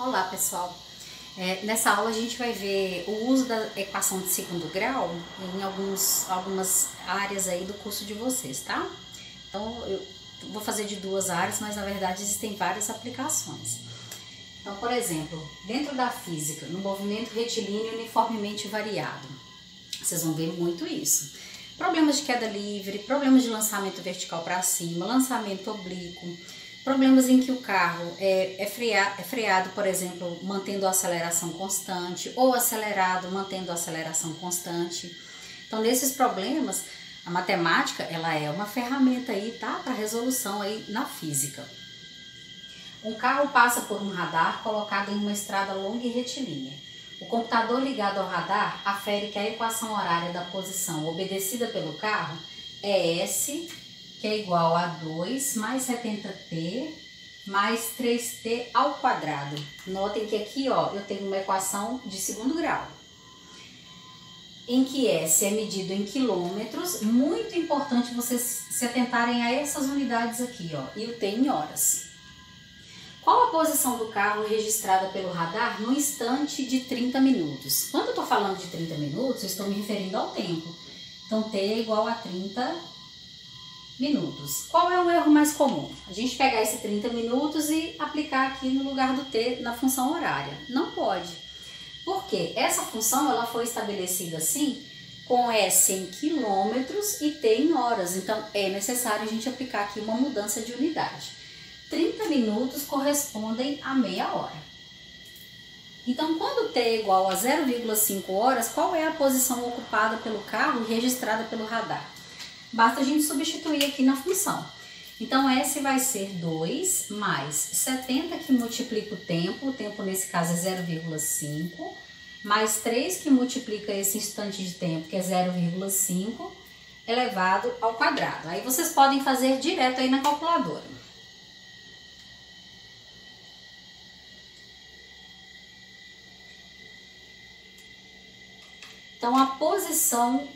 Olá pessoal, nessa aula a gente vai ver o uso da equação de segundo grau em algumas áreas aí do curso de vocês, tá? Então eu vou fazer de duas áreas, mas na verdade existem várias aplicações. Então, por exemplo, dentro da física, no movimento retilíneo uniformemente variado, vocês vão ver muito isso. Problemas de queda livre, problemas de lançamento vertical para cima, lançamento oblíquo, problemas em que o carro é freado, por exemplo, mantendo a aceleração constante, ou acelerado, mantendo a aceleração constante. Então, nesses problemas, a matemática, ela é uma ferramenta aí, tá? Para resolução aí na física. Um carro passa por um radar colocado em uma estrada longa e retilínea. O computador ligado ao radar afere que a equação horária da posição obedecida pelo carro é S, que é igual a 2 mais 70t mais 3t ao quadrado. Notem que aqui, ó, eu tenho uma equação de segundo grau, em que S é medido em quilômetros. Muito importante vocês se atentarem a essas unidades aqui, ó, e o T em horas. Qual a posição do carro registrada pelo radar no instante de 30 minutos? Quando eu estou falando de 30 minutos, eu estou me referindo ao tempo. Então, T é igual a 30 minutos. Qual é o erro mais comum? A gente pegar esse 30 minutos e aplicar aqui no lugar do T na função horária. Não pode. Porque essa função ela foi estabelecida assim, com S em quilômetros e T em horas. Então, é necessário a gente aplicar aqui uma mudança de unidade. 30 minutos correspondem a meia hora. Então, quando T é igual a 0,5 horas, qual é a posição ocupada pelo carro e registrada pelo radar? Basta a gente substituir aqui na função. Então, S vai ser 2 mais 70 que multiplica o tempo nesse caso é 0,5, mais 3 que multiplica esse instante de tempo, que é 0,5, elevado ao quadrado. Aí vocês podem fazer direto aí na calculadora. Então, a posição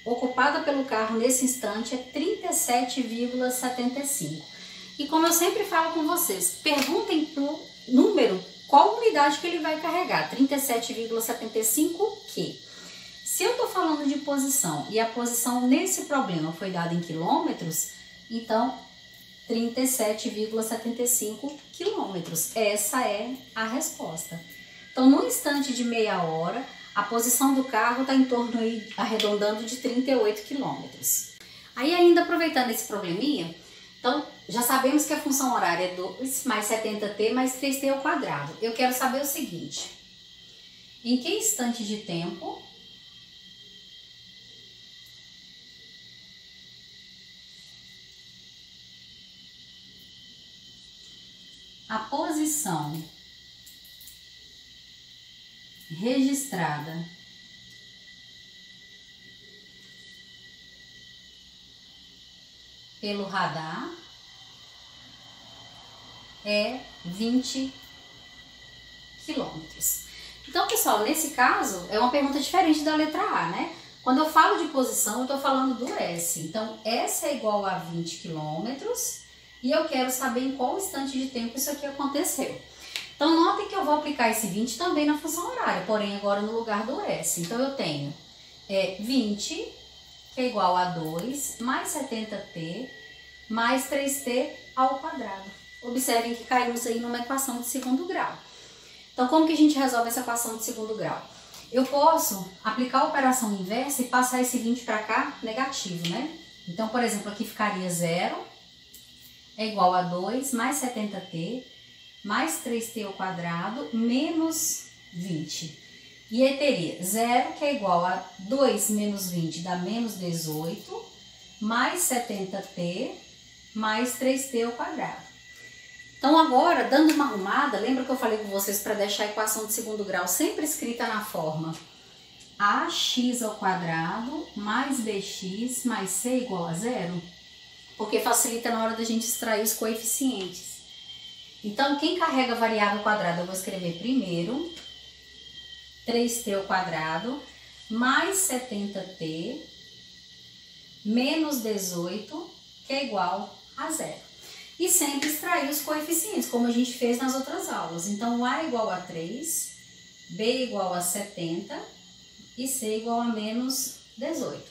ocupada pelo carro nesse instante é 37,75. E como eu sempre falo com vocês, perguntem pro número qual unidade que ele vai carregar. 37,75 que? Se eu estou falando de posição e a posição nesse problema foi dada em quilômetros, então 37,75 quilômetros. Essa é a resposta. Então, no instante de meia hora, a posição do carro está em torno, aí, arredondando, de 38 quilômetros. Aí, ainda aproveitando esse probleminha, então, já sabemos que a função horária é 2 mais 70t mais 3t ao quadrado. Eu quero saber o seguinte: em que instante de tempo a posição registrada pelo radar é 20 quilômetros. Então, pessoal, nesse caso é uma pergunta diferente da letra A, né? Quando eu falo de posição, eu estou falando do S. Então, S é igual a 20 quilômetros e eu quero saber em qual instante de tempo isso aqui aconteceu. Então, notem que eu vou aplicar esse 20 também na função horária, porém agora no lugar do S. Então, eu tenho 20, que é igual a 2, mais 70t, mais 3t ao quadrado. Observem que caímos aí numa equação de segundo grau. Então, como que a gente resolve essa equação de segundo grau? Eu posso aplicar a operação inversa e passar esse 20 para cá negativo, né? Então, por exemplo, aqui ficaria 0, é igual a 2, mais 70t, mais 3t ao quadrado, menos 20. E aí teria 0, que é igual a 2 menos 20, dá menos 18, mais 70t, mais 3t ao quadrado. Então, agora, dando uma arrumada, lembra que eu falei com vocês para deixar a equação de segundo grau sempre escrita na forma ax ao quadrado mais bx mais c igual a 0? Porque facilita na hora da gente extrair os coeficientes. Então, quem carrega a variável quadrada, eu vou escrever primeiro 3t ao quadrado mais 70t menos 18, que é igual a 0. e sempre extrair os coeficientes, como a gente fez nas outras aulas. Então, A igual a 3, B igual a 70 e C igual a menos 18.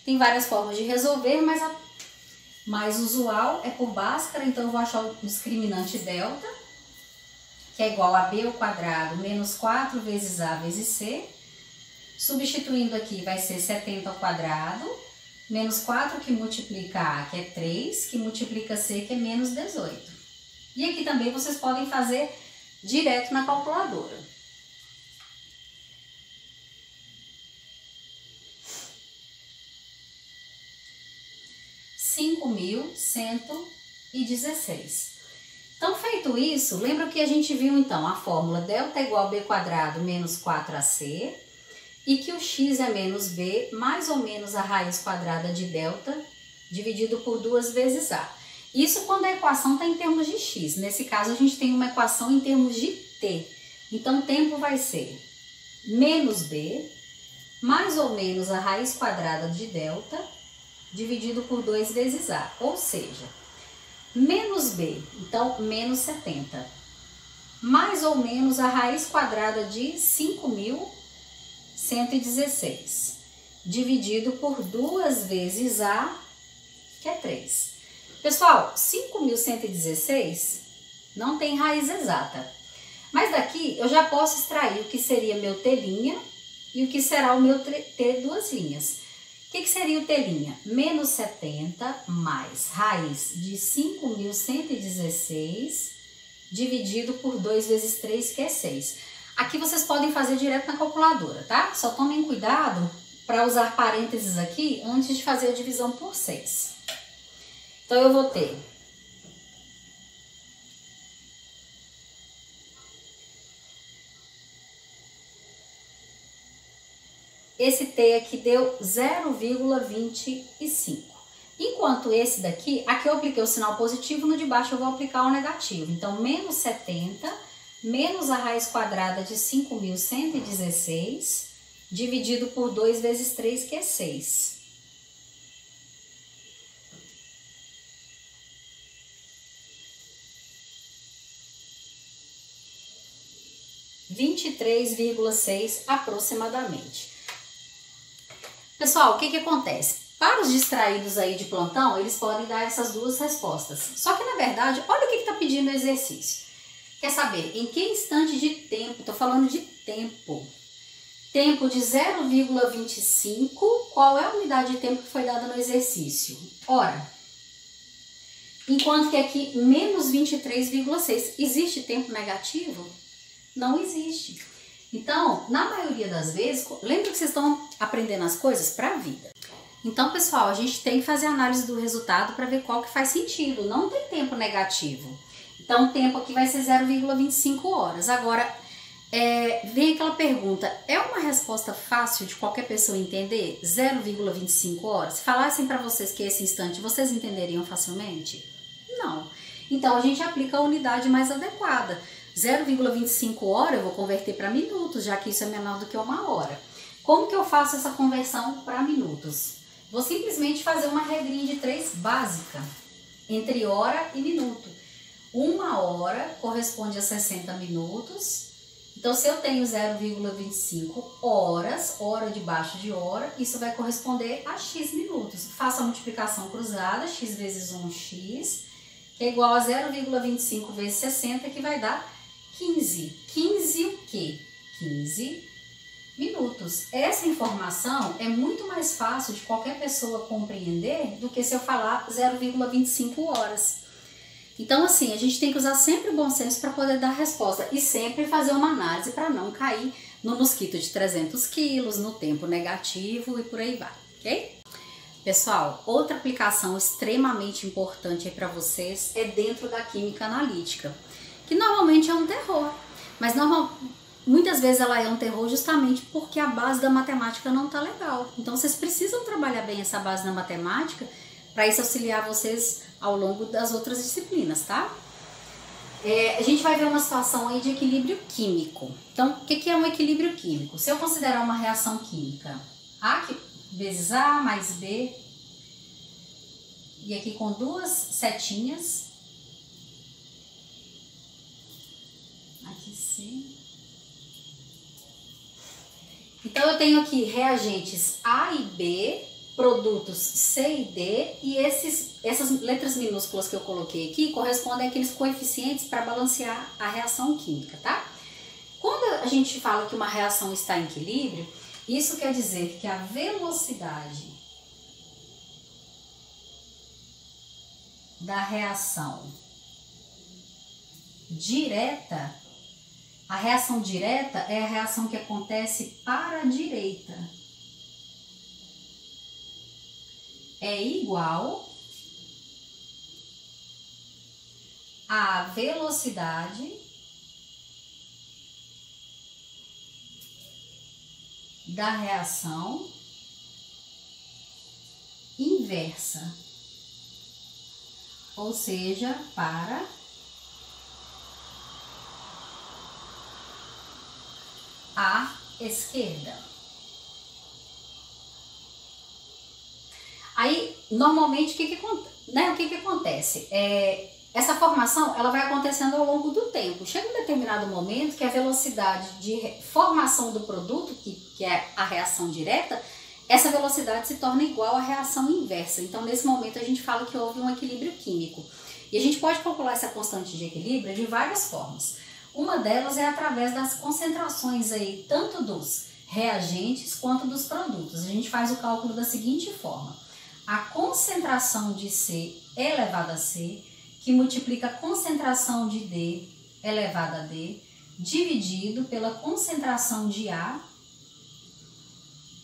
Tem várias formas de resolver, mas a mais usual é por Bhaskara, então eu vou achar o discriminante delta, que é igual a B ao quadrado menos 4 vezes A vezes C. Substituindo aqui vai ser 70 ao quadrado, menos 4 que multiplica A, que é 3, que multiplica C, que é menos 18. E aqui também vocês podem fazer direto na calculadora. $5.116. Então, feito isso, lembra que a gente viu então a fórmula delta igual a B quadrado menos 4AC e que o x é menos b mais ou menos a raiz quadrada de delta dividido por 2 vezes a. Isso quando a equação está em termos de x. Nesse caso, a gente tem uma equação em termos de t. Então, o tempo vai ser menos b mais ou menos a raiz quadrada de delta dividido por 2 vezes a. Ou seja, menos b, então menos 70, mais ou menos a raiz quadrada de 5.116, dividido por 2 vezes a, que é 3. Pessoal, 5.116 não tem raiz exata, mas daqui eu já posso extrair o que seria meu t' e o que será o meu t duas linhas. O que seria o t'? Menos 70 mais raiz de 5.116 dividido por 2 vezes 3, que é 6. Aqui vocês podem fazer direto na calculadora, tá? Só tomem cuidado para usar parênteses aqui antes de fazer a divisão por 6. Então, eu vou ter esse t aqui deu 0,25. Enquanto esse daqui, aqui eu apliquei o sinal positivo, no de baixo eu vou aplicar o negativo. Então, menos 70 menos a raiz quadrada de 5.116 dividido por 2 vezes 3, que é 6. (23,6 aproximadamente). Pessoal, o que acontece? Para os distraídos aí de plantão, eles podem dar essas duas respostas. Só que, na verdade, olha o que está pedindo o exercício. Quer saber em que instante de tempo, estou falando de tempo. Tempo de 0,25, qual é a unidade de tempo que foi dada no exercício? Ora, enquanto que aqui, menos 23,6. Existe tempo negativo? Não existe. Então, na maioria das vezes, lembra que vocês estão aprendendo as coisas para a vida. Então, pessoal, a gente tem que fazer análise do resultado para ver qual que faz sentido. Não tem tempo negativo. Então, o tempo aqui vai ser 0,25 horas. Agora, vem aquela pergunta, é uma resposta fácil de qualquer pessoa entender? 0,25 horas? Se falassem para vocês que esse instante, vocês entenderiam facilmente? Não. Então, a gente aplica a unidade mais adequada. 0,25 hora eu vou converter para minutos, já que isso é menor do que 1 hora. Como que eu faço essa conversão para minutos? Vou simplesmente fazer uma regrinha de 3 básica, entre hora e minuto. 1 hora corresponde a 60 minutos. Então, se eu tenho 0,25 horas, hora debaixo de hora, isso vai corresponder a x minutos. Faço a multiplicação cruzada, x vezes 1x, que é igual a 0,25 vezes 60, que vai dar 15. 15 o quê? 15 minutos. Essa informação é muito mais fácil de qualquer pessoa compreender do que se eu falar 0,25 horas. Então, assim, a gente tem que usar sempre o bom senso para poder dar a resposta e sempre fazer uma análise para não cair no mosquito de 300 quilos, no tempo negativo e por aí vai, ok? Pessoal, outra aplicação extremamente importante aí para vocês é dentro da química analítica, que normalmente é um terror, mas muitas vezes ela é um terror justamente porque a base da matemática não tá legal. Então, vocês precisam trabalhar bem essa base da matemática para isso auxiliar vocês ao longo das outras disciplinas, tá? A gente vai ver uma situação aí de equilíbrio químico. Então, o que é um equilíbrio químico? Se eu considerar uma reação química A vezes A mais B, e aqui com 2 setinhas, C. Então eu tenho aqui reagentes A e B, produtos C e D, e essas letras minúsculas que eu coloquei aqui correspondem àqueles coeficientes para balancear a reação química, tá? Quando a gente fala que uma reação está em equilíbrio, isso quer dizer que a velocidade da reação direta, a reação direta é a reação que acontece para a direita, é igual à velocidade da reação inversa, ou seja, para a esquerda. Aí, normalmente, o que acontece? Essa formação ela vai acontecendo ao longo do tempo. Chega um determinado momento que a velocidade de formação do produto, que é a reação direta, essa velocidade se torna igual à reação inversa. Então, nesse momento, a gente fala que houve um equilíbrio químico. E a gente pode calcular essa constante de equilíbrio de várias formas. Uma delas é através das concentrações aí, tanto dos reagentes quanto dos produtos. A gente faz o cálculo da seguinte forma. A concentração de C elevado a C, que multiplica a concentração de D elevado a D, dividido pela concentração de A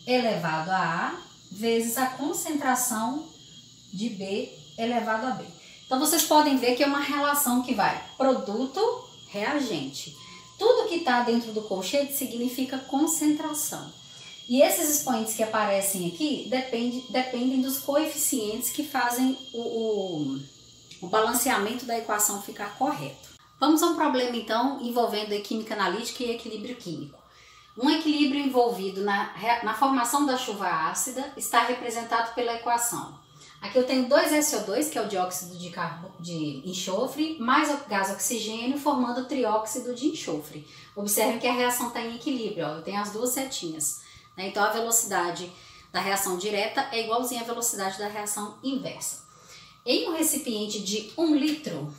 elevado a A, vezes a concentração de B elevado a B. Então, vocês podem ver que é uma relação que vai produto-reagente. Tudo que está dentro do colchete significa concentração. E esses expoentes que aparecem aqui dependem dos coeficientes que fazem o balanceamento da equação ficar correto. Vamos a um problema, então, envolvendo química analítica e equilíbrio químico. Um equilíbrio envolvido na formação da chuva ácida está representado pela equação. Aqui eu tenho 2SO2, que é o dióxido de enxofre, mais o gás oxigênio, formando o trióxido de enxofre. Observe que a reação está em equilíbrio, ó, eu tenho as duas setinhas, né? Então a velocidade da reação direta é igualzinha à velocidade da reação inversa. Em um recipiente de 1 litro,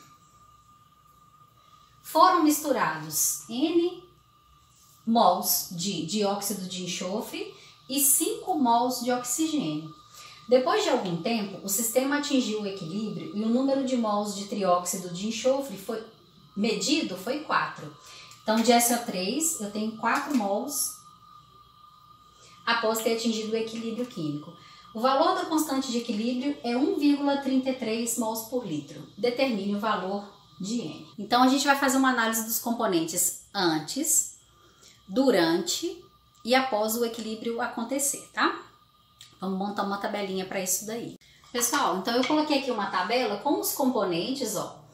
foram misturados N mols de dióxido de enxofre e 5 mols de oxigênio. Depois de algum tempo, o sistema atingiu o equilíbrio e o número de mols de trióxido de enxofre medido foi 4. Então, de SO3, eu tenho 4 mols após ter atingido o equilíbrio químico. O valor da constante de equilíbrio é 1,33 mols por litro. Determine o valor de N. Então, a gente vai fazer uma análise dos componentes antes, durante e após o equilíbrio acontecer, tá? Vamos montar uma tabelinha para isso daí. Pessoal, então eu coloquei aqui uma tabela com os componentes, ó,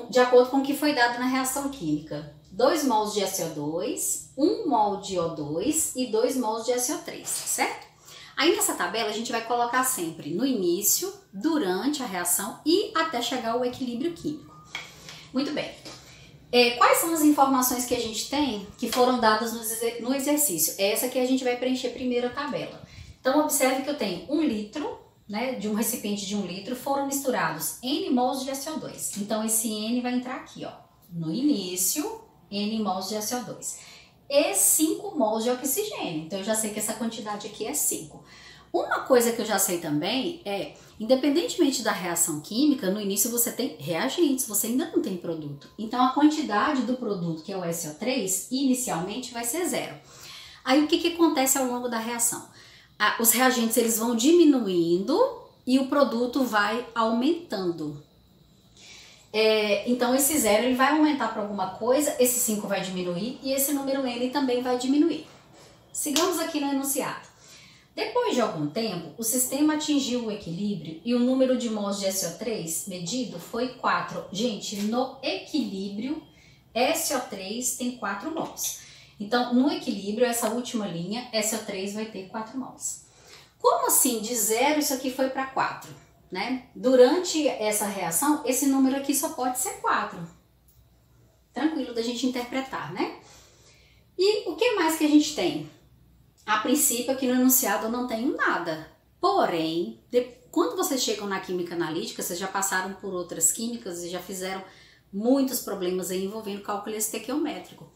de acordo com o que foi dado na reação química. 2 mols de SO2, 1 mol de O2 e 2 mols de SO3, certo? Aí nessa tabela a gente vai colocar sempre no início, durante a reação e até chegar ao equilíbrio químico. Muito bem. Quais são as informações que a gente tem que foram dadas no exercício? Essa que a gente vai preencher primeiro a tabela. Então, observe que eu tenho 1 litro, né, de um recipiente de 1 litro, foram misturados N mols de SO2. Então, esse N vai entrar aqui, ó, no início, N mols de SO2. E 5 mols de oxigênio. Então, eu já sei que essa quantidade aqui é 5. Uma coisa que eu já sei também é, independentemente da reação química, no início você tem reagentes, você ainda não tem produto. Então, a quantidade do produto, que é o SO3, inicialmente vai ser 0. Aí, o que acontece ao longo da reação? Os reagentes eles vão diminuindo e o produto vai aumentando. Então esse 0 ele vai aumentar para alguma coisa, esse 5 vai diminuir e esse número N também vai diminuir. Sigamos aqui no enunciado. Depois de algum tempo, o sistema atingiu o equilíbrio e o número de mols de SO3 medido foi 4. Gente, no equilíbrio, SO3 tem 4 mols. Então, no equilíbrio, essa última linha, SO3 vai ter 4 mols. Como assim, de 0 isso aqui foi para 4? Né? Durante essa reação, esse número aqui só pode ser 4. tranquilo da gente interpretar, né? E o que mais que a gente tem? A princípio, aqui no enunciado eu não tenho nada. Porém, quando vocês chegam na química analítica, vocês já passaram por outras químicas e já fizeram muitos problemas aí envolvendo cálculo estequiométrico.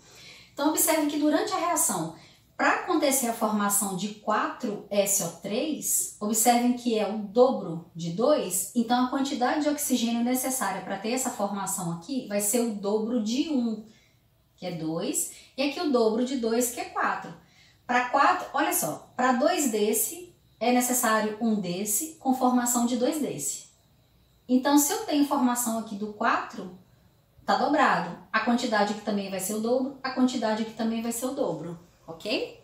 Então, observem que durante a reação, para acontecer a formação de 4SO3, observem que é o dobro de 2, então a quantidade de oxigênio necessária para ter essa formação aqui vai ser o dobro de 1, que é 2, e aqui o dobro de 2, que é 4. Para 4, olha só, para 2 desse, é necessário 1 desse, com formação de 2 desse. Então, se eu tenho formação aqui do 4, tá dobrado. A quantidade aqui também vai ser o dobro, a quantidade aqui também vai ser o dobro, ok?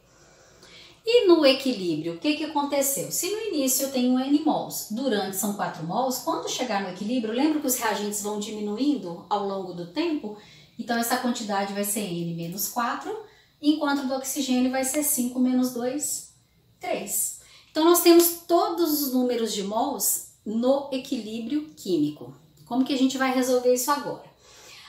E no equilíbrio, o que que aconteceu? Se no início eu tenho N mols, durante são 4 mols, quando chegar no equilíbrio, lembra que os reagentes vão diminuindo ao longo do tempo? Então, essa quantidade vai ser N menos 4, enquanto do oxigênio vai ser 5 menos 2, 3. Então, nós temos todos os números de mols no equilíbrio químico. Como que a gente vai resolver isso agora?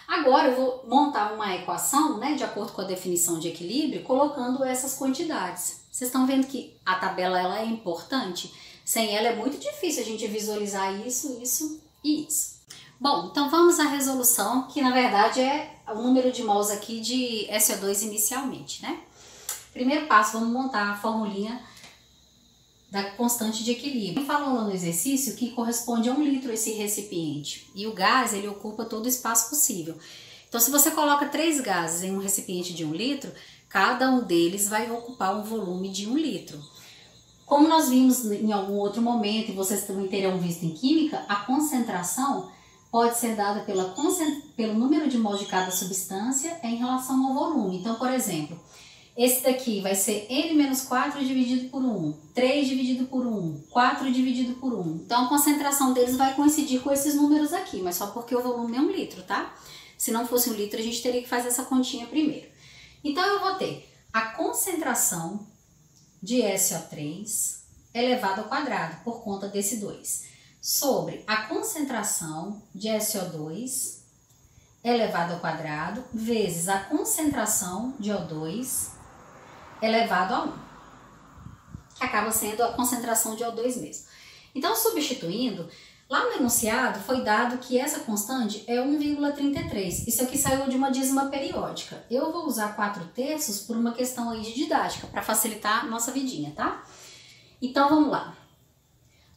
Agora eu vou montar uma equação, né, de acordo com a definição de equilíbrio, colocando essas quantidades. Vocês estão vendo que a tabela ela é importante? Sem ela é muito difícil a gente visualizar isso, isso e isso. Bom, então vamos à resolução, que na verdade é o número de mols aqui de SO2 inicialmente, né? Primeiro passo, vamos montar a formulinha da constante de equilíbrio. Falou lá no exercício que corresponde a 1 litro esse recipiente. E o gás, ele ocupa todo o espaço possível. Então, se você coloca 3 gases em um recipiente de 1 litro, cada um deles vai ocupar um volume de 1 litro. Como nós vimos em algum outro momento, e vocês também terão visto em química, a concentração pode ser dada pelo número de mols de cada substância em relação ao volume. Então, por exemplo, esse daqui vai ser N-4 dividido por 1, 3 dividido por 1, 4 dividido por 1. Então, a concentração deles vai coincidir com esses números aqui, mas só porque o volume é 1 litro, tá? Se não fosse 1 litro, a gente teria que fazer essa continha primeiro. Então, eu vou ter a concentração de SO3 elevado ao quadrado, por conta desse 2, sobre a concentração de SO2 elevado ao quadrado, vezes a concentração de O2 elevado a 1, que acaba sendo a concentração de O2 mesmo. Então, substituindo, lá no enunciado foi dado que essa constante é 1,33. Isso aqui saiu de uma dízima periódica. Eu vou usar 4/3 por uma questão aí de didática, para facilitar a nossa vidinha, tá? Então, vamos lá.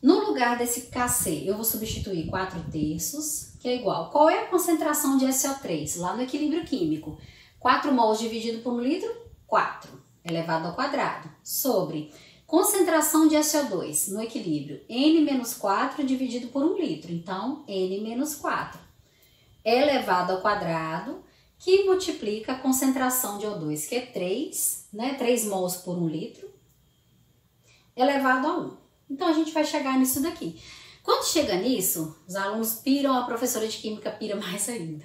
No lugar desse Kc, eu vou substituir 4/3, que é igual. Qual é a concentração de SO3? Lá no equilíbrio químico. 4 mols dividido por 1 litro, 4, elevado ao quadrado, sobre concentração de SO2 no equilíbrio, N-4 dividido por 1 litro. Então, N-4, elevado ao quadrado, que multiplica a concentração de O2, que é 3, né? 3 mols por 1 litro, elevado a 1. Então, a gente vai chegar nisso daqui. Quando chega nisso, os alunos piram, a professora de química pira mais ainda.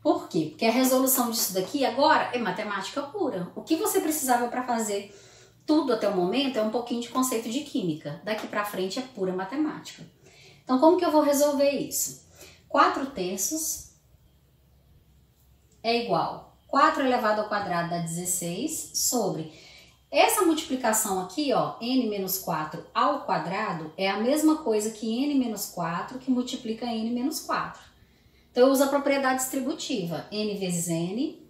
Por quê? Porque a resolução disso daqui agora é matemática pura. O que você precisava para fazer tudo até o momento é um pouquinho de conceito de química. Daqui para frente é pura matemática. Então, como que eu vou resolver isso? 4/3 é igual 4 elevado ao quadrado dá 16 sobre... Essa multiplicação aqui, ó, N-4 ao quadrado, é a mesma coisa que N-4 que multiplica N-4. Então, eu uso a propriedade distributiva. N vezes N,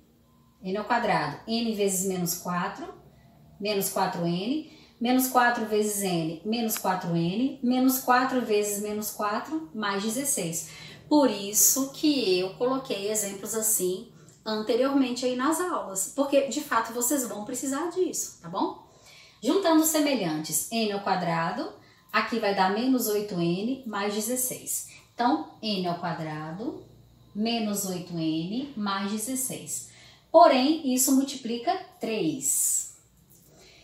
N ao quadrado. N vezes menos 4, menos 4N. Menos 4 vezes N, menos 4N. Menos 4 vezes menos 4, mais 16. Por isso que eu coloquei exemplos assim anteriormente aí nas aulas, porque de fato vocês vão precisar disso, tá bom? Juntando os semelhantes, n ao quadrado, aqui vai dar menos 8n mais 16. Então, n ao quadrado menos 8n mais 16. Porém, isso multiplica 3.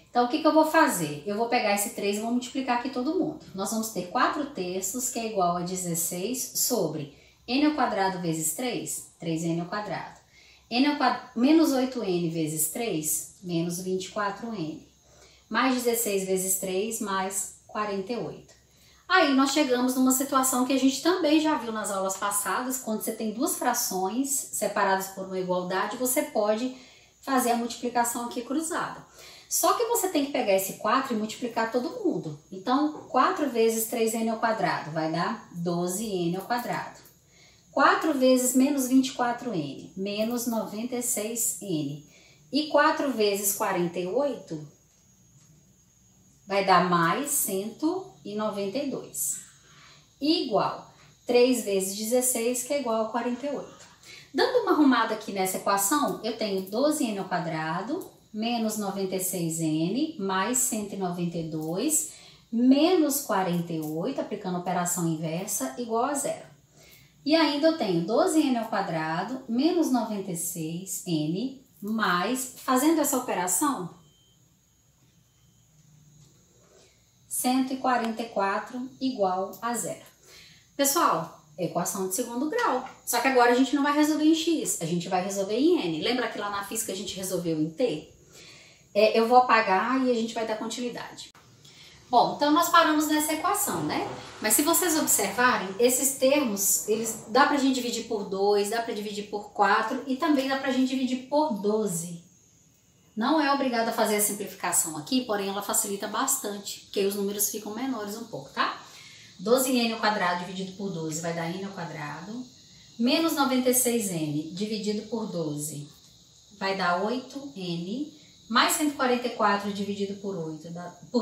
Então, o que eu vou fazer? Eu vou pegar esse 3 e vou multiplicar aqui todo mundo. Nós vamos ter 4/3, que é igual a 16, sobre n ao quadrado vezes 3, 3n ao quadrado. N ao quadrado, menos 8n vezes 3, menos 24n. Mais 16 vezes 3, mais 48. Aí nós chegamos numa situação que a gente também já viu nas aulas passadas, quando você tem duas frações separadas por uma igualdade, você pode fazer a multiplicação aqui cruzada. Só que você tem que pegar esse 4 e multiplicar todo mundo. Então, 4 vezes 3n ao quadrado vai dar 12n ao quadrado. 4 vezes menos 24n, menos 96n. E 4 vezes 48 vai dar mais 192. Igual 3 vezes 16, que é igual a 48. Dando uma arrumada aqui nessa equação, eu tenho 12n ao quadrado, menos 96n, mais 192, menos 48, aplicando a operação inversa, igual a zero. E ainda eu tenho 12n ao quadrado, menos 96n, mais, fazendo essa operação, 144 igual a zero. Pessoal, equação de segundo grau. Só que agora a gente não vai resolver em x, a gente vai resolver em n. Lembra que lá na física a gente resolveu em t? Eu vou apagar e a gente vai dar continuidade. Bom, então nós paramos nessa equação, né? Mas se vocês observarem, esses termos, eles dá pra gente dividir por 2, dá pra dividir por 4 e também dá pra gente dividir por 12. Não é obrigado a fazer a simplificação aqui, porém ela facilita bastante, porque os números ficam menores um pouco, tá? 12n ao quadrado dividido por 12 vai dar n ao quadrado, menos 96n dividido por 12 vai dar 8n, mais 144 dividido por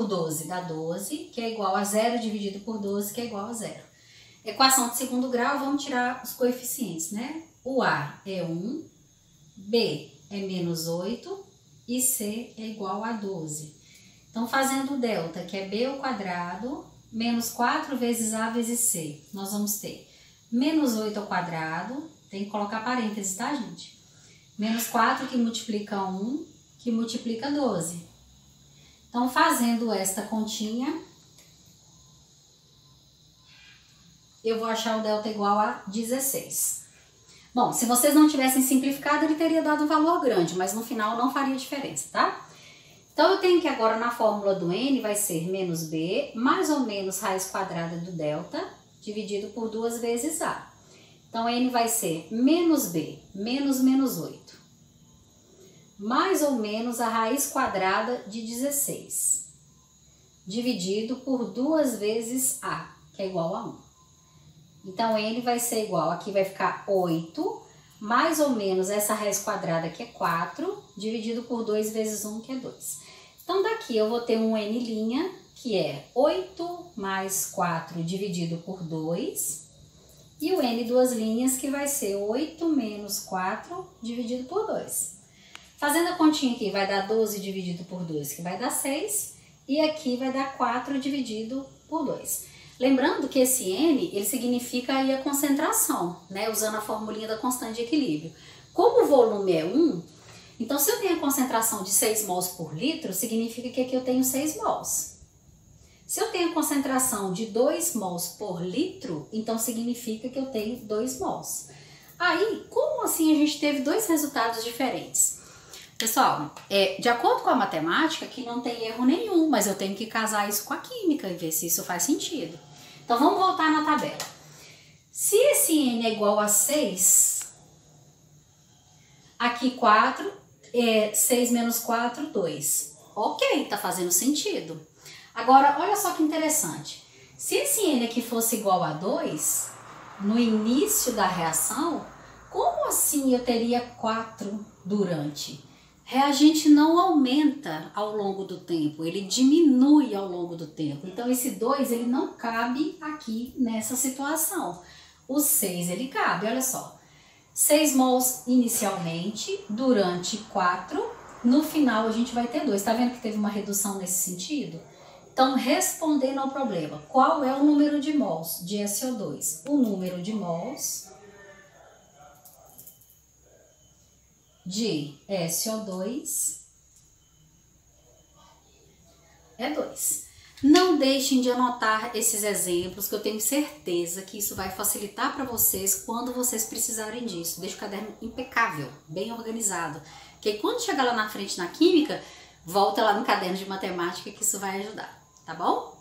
12 dá 12, que é igual a 0 dividido por 12, que é igual a 0. Equação de segundo grau, vamos tirar os coeficientes, né? O A é 1, B é menos 8 e C é igual a 12. Então, fazendo o delta, que é B ao quadrado, menos 4 vezes A vezes C, nós vamos ter menos 8 ao quadrado, tem que colocar parênteses, tá, gente? Menos 4 que multiplica 1, que multiplica 12. Então, fazendo esta continha, eu vou achar o delta igual a 16. Bom, se vocês não tivessem simplificado, ele teria dado um valor grande, mas no final não faria diferença, tá? Então, eu tenho que agora na fórmula do n vai ser menos b, mais ou menos raiz quadrada do delta, dividido por 2 vezes a. Então, n vai ser menos b, menos 8. Mais ou menos a raiz quadrada de 16, dividido por 2 vezes a, que é igual a 1. Então, n vai ser igual, aqui vai ficar 8, mais ou menos essa raiz quadrada que é 4, dividido por 2 vezes 1, que é 2. Então, daqui eu vou ter um n', que é 8 mais 4 dividido por 2, e o n duas linhas, que vai ser 8 menos 4 dividido por 2. Fazendo a continha aqui, vai dar 12 dividido por 2, que vai dar 6, e aqui vai dar 4 dividido por 2. Lembrando que esse n, ele significa aí a concentração, né? Usando a formulinha da constante de equilíbrio. Como o volume é 1, então se eu tenho a concentração de 6 mols por litro, significa que aqui eu tenho 6 mols. Se eu tenho a concentração de 2 mols por litro, então significa que eu tenho 2 mols. Aí, como assim a gente teve dois resultados diferentes? Pessoal, de acordo com a matemática, aqui não tem erro nenhum, mas eu tenho que casar isso com a química e ver se isso faz sentido. Então, vamos voltar na tabela. Se esse n é igual a 6, aqui 4, 6 menos 4, 2. Ok, tá fazendo sentido. Agora, olha só que interessante. Se esse n aqui fosse igual a 2, no início da reação, como assim eu teria 4 durante? Reagente não aumenta ao longo do tempo, ele diminui ao longo do tempo. Então, esse 2, ele não cabe aqui nessa situação. O 6, ele cabe, olha só. 6 mols inicialmente, durante 4, no final a gente vai ter 2. Tá vendo que teve uma redução nesse sentido? Então, respondendo ao problema, qual é o número de mols de SO2? O número de mols de SO2 é 2. Não deixem de anotar esses exemplos, que eu tenho certeza que isso vai facilitar para vocês quando vocês precisarem disso. Deixa o caderno impecável, bem organizado. Que quando chegar lá na frente na química, volta lá no caderno de matemática que isso vai ajudar, tá bom?